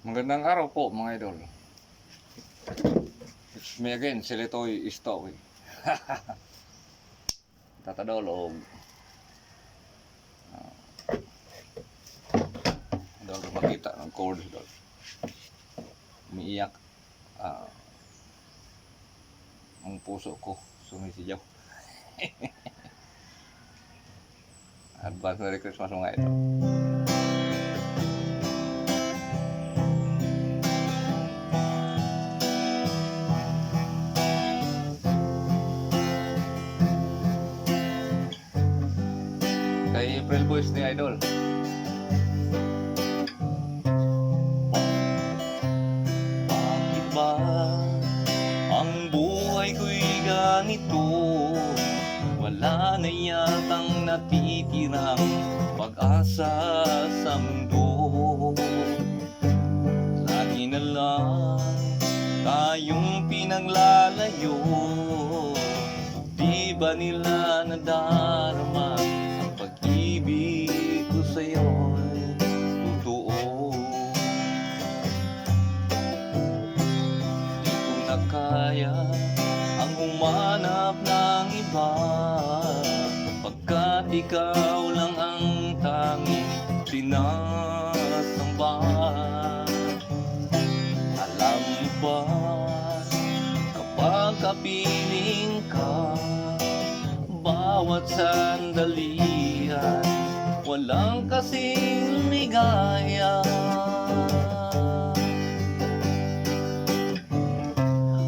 Magandang araw po mga idol. It's me again, si Litoy Istoy. Tatadolog. Daw makita ng cord doon. Umiiyak. Ang puso ko sumisiyaw. Advance Merry Christmas mga idol. Kay April Boys ni Idol. Bakit ba ang buhay ko'y ganito? Wala na yatang natitirang pag-asa sa mundo. Lagi na lang tayong pinaglalayo. Di ba nila nadarama ang pag-ibig ko sa'yo'y totoo? Di ko na kaya ang humanap ng iba, pagkat ikaw lang ang tanging sinasamba. Alam mo ba, kapag kapiling ka, bawat sandalian walang kasing ligaya.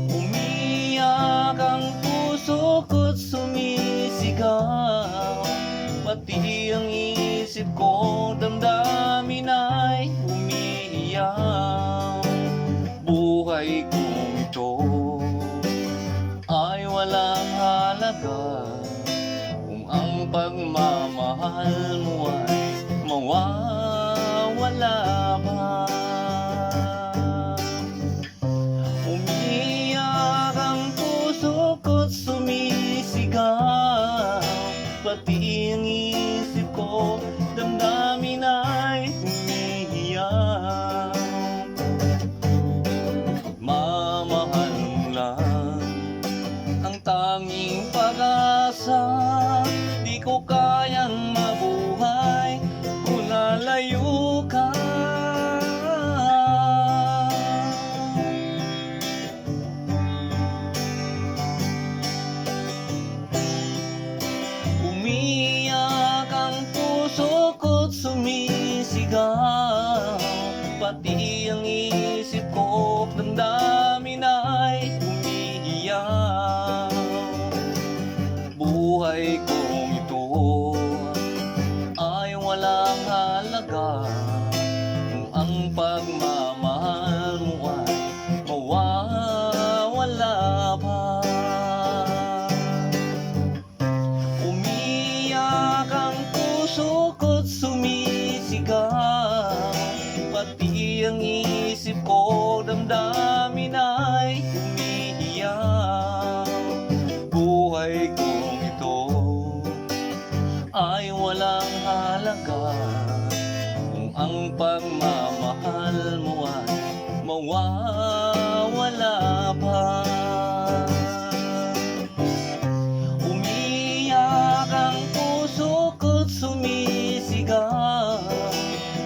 Umiyak ang puso ko't sumisigaw, pati ang isip ko damdamin ay umiiyak. Buhay kong ito ay walang halaga kung ang pagmamahal mo ay mawawala ba. Umiiyak ang puso ko't sumisigaw, pati ang isip ko damdamin ay umiiyak. Mamahal mo lang ang tanging pag-asa, di ko kayang mabuhay kung lalayo ka. Umiiyak ang puso ko't sumisigaw, pati ang isip ko damdamin ay umiiyak. Buhay kong ito ay walang halaga kung ang pagmamahal mo ay mawawala pa. Umiiyak ang puso ko't sumisigaw, pati ang isip ko damdamin ay umiiyak. Buhay kong ito ay walang halaga kung ang pagmamahal mo ay mawawala pa. Umiiyak ang puso ko't sumisigaw,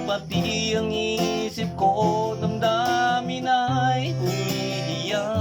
pati ang isip ko damdamin ay umiiyak.